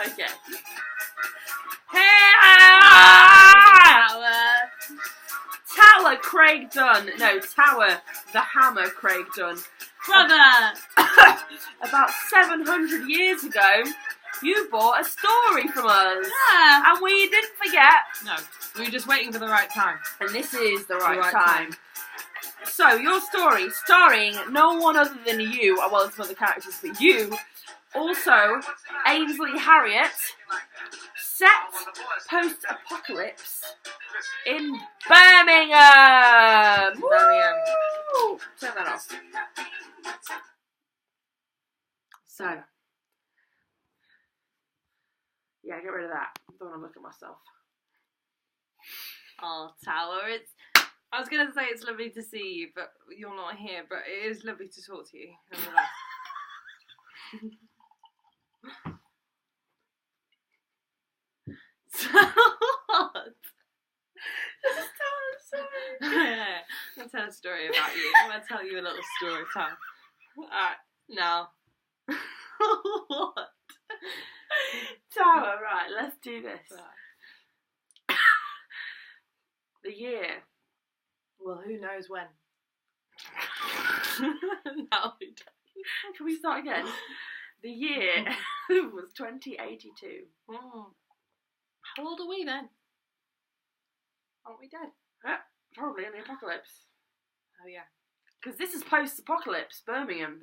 Okay. Tower Craig Dunn. No, Tower the Hammer Craig Dunn. Brother! About 700 years ago, you bought a story from us. Yeah. And we didn't forget. No, we were just waiting for the right time. And this is the right time. So, your story, starring no one other than you, well, some other characters, but you, also Ainsley Harriott, set post-apocalypse in Birmingham. Birmingham. Woo! Turn that off. So, yeah, get rid of that. I don't want to look at myself. Oh, Tower, I was going to say it's lovely to see you, but you're not here, but it is lovely to talk to you, nonetheless. So what? Just tell us something. I'm going to tell a story about you. I'm going to tell you a little story time. Alright, now. What? Tower, right, let's do this. Right. The year. Well, who knows when? No, we don't. Can we start again? The year was 2082. Oh. How old are we then? Aren't we dead? Probably in the apocalypse. Oh yeah. Because this is post-apocalypse, Birmingham.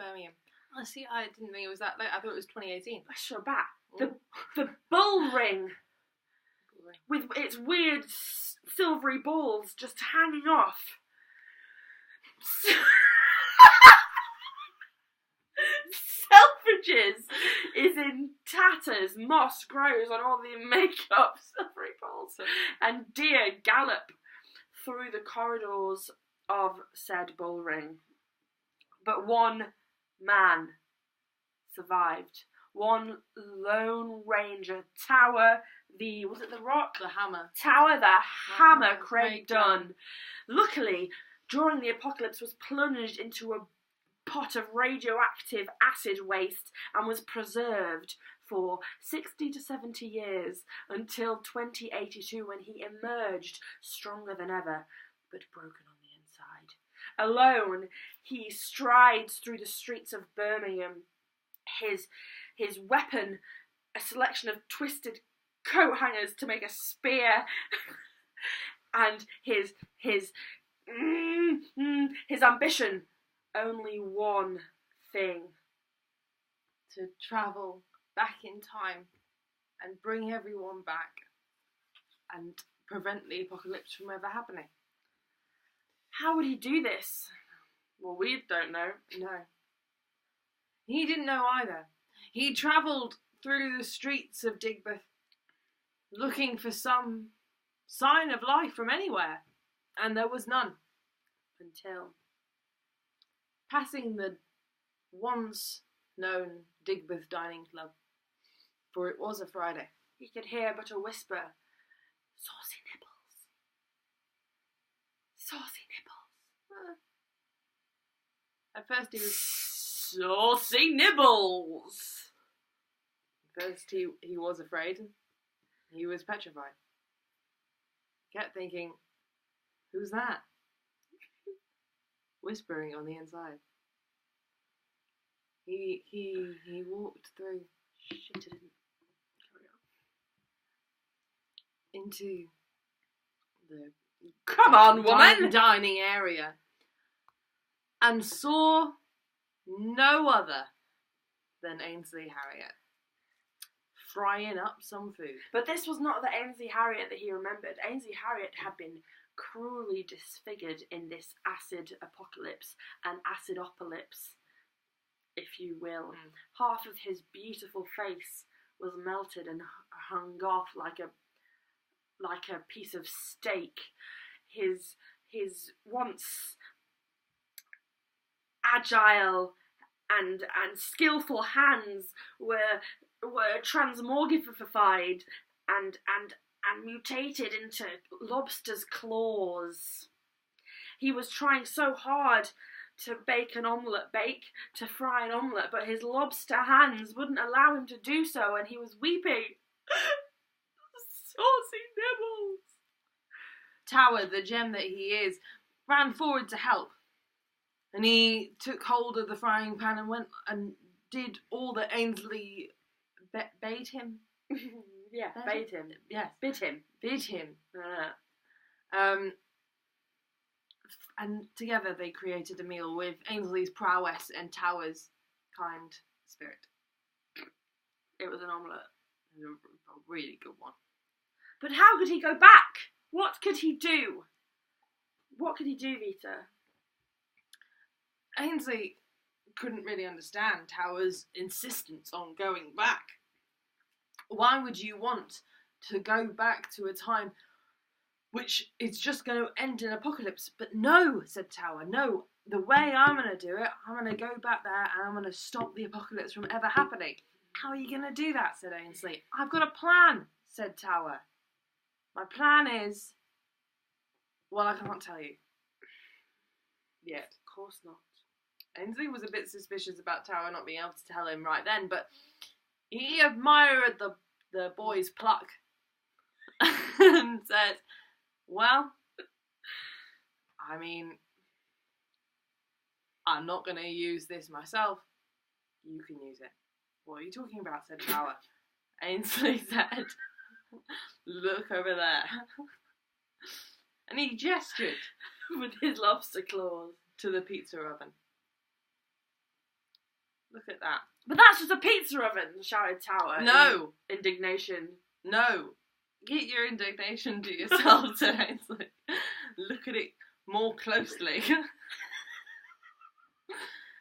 I see. I didn't think it was that late. I thought it was 2018. That's your bat. The bull ring with its weird silvery balls just hanging off. Selfridges is in tatters. Moss grows on all the makeup, silvery balls, and deer gallop through the corridors of said bull ring. But one man survived. One lone ranger, Tower the Rock? The Hammer. Tower the Hammer Craig Dunn. Luckily, during the apocalypse, was plunged into a pot of radioactive acid waste and was preserved for 60 to 70 years until 2082, when he emerged stronger than ever, but broken on the inside. Alone, he strides through the streets of Birmingham. His weapon, a selection of twisted coat hangers to make a spear, and his ambition, only one thing: to travel back in time and bring everyone back and prevent the apocalypse from ever happening. How would he do this? Well, we don't know. No. He didn't know either. He travelled through the streets of Digbeth looking for some sign of life from anywhere, and there was none. Until passing the once known Digbeth Dining Club, for it was a Friday. He could hear but a whisper: saucy nibbles. Saucy nibbles. At first he was... Saucy nibbles! First he was afraid. He was petrified. Kept thinking, who's that? Whispering on the inside. He walked through. Shit, it didn't. Into the Come on, woman! Dining area, and saw no other than Ainsley Harriott frying up some food. But this was not the Ainsley Harriott that he remembered. Ainsley Harriott had been cruelly disfigured in this acid apocalypse, and acidopocalypse, if you will. Half of his beautiful face was melted and hung off like a piece of steak. His once agile and skillful hands were transmorgified and mutated into lobster's claws. He was trying so hard to fry an omelette, but his lobster hands wouldn't allow him to do so, and he was weeping. Saucy nibbles. Tower, the gem that he is, ran forward to help. And he took hold of the frying pan and went and did all that Ainsley bade him. Yeah, bade him. Yes, bid him. Bid him. And together they created a meal with Ainsley's prowess and Tower's kind spirit. It was an omelette. A really good one. But how could he go back? What could he do? What could he do, Vita? Ainsley couldn't really understand Tower's insistence on going back. Why would you want to go back to a time which is just going to end in apocalypse? But no, said Tower, no. The way I'm going to do it, I'm going to go back there and I'm going to stop the apocalypse from ever happening. How are you going to do that, said Ainsley. I've got a plan, said Tower. My plan is... Well, I can't tell you. Yet. Of course not. Ainsley was a bit suspicious about Tower not being able to tell him right then, but he admired the boy's pluck and said, well, I mean, I'm not going to use this myself. You can use it. What are you talking about, said Tower. Ainsley said, look over there. And he gestured with his lobster claws to the pizza oven. Look at that. But that's just a pizza oven, shouted Tower. No. In indignation. No. Get your indignation to yourself, said Ainsley. Look at it more closely.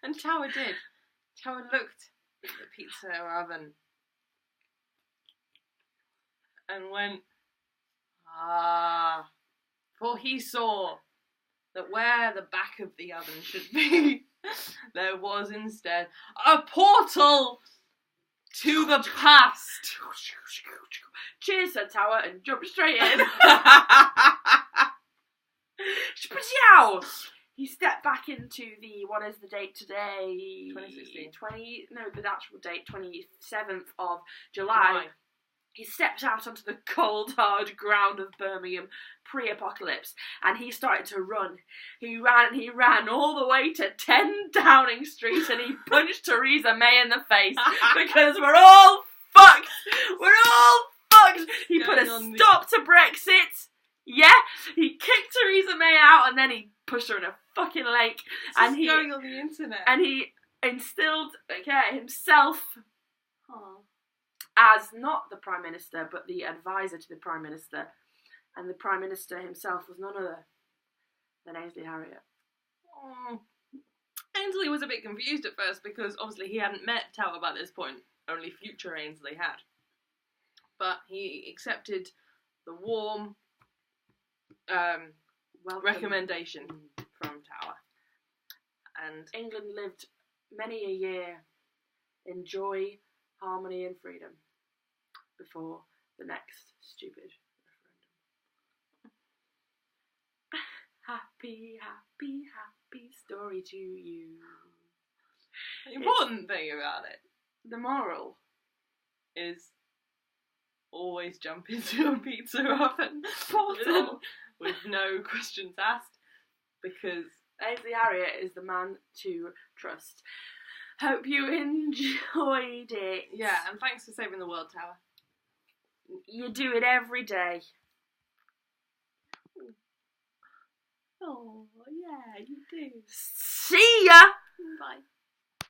And Tower did. Tower looked at the pizza oven and went, ah. For he saw that where the back of the oven should be, there was instead a portal to the past. Cheers, said Tower, and jumped straight in. He stepped back into the, what is the date today? 2016. The actual date, 27th of July. He stepped out onto the cold, hard ground of Birmingham, pre-apocalypse, and he started to run. He ran all the way to 10 Downing Street, and he punched Theresa May in the face, because we're all fucked! We're all fucked! He put a stop to Brexit, yeah? He kicked Theresa May out, and then he pushed her in a fucking lake. And he's going on the internet. And he instilled, himself... as not the Prime Minister, but the advisor to the Prime Minister. And the Prime Minister himself was none other than Ainsley Harriott. Ainsley was a bit confused at first because obviously he hadn't met Tower by this point. Only future Ainsley had. But he accepted the warm recommendation from Tower. And England lived many a year in joy, harmony and freedom before the next stupid referendum. Happy, happy, happy story to you. The important thing about it, the moral, is always jump into a pizza oven portal with no questions asked, because Ainsley Harriott is the man to trust. Hope you enjoyed it. Yeah, and thanks for saving the world, Tower. You do it every day. Oh, yeah, you do. See ya! Bye.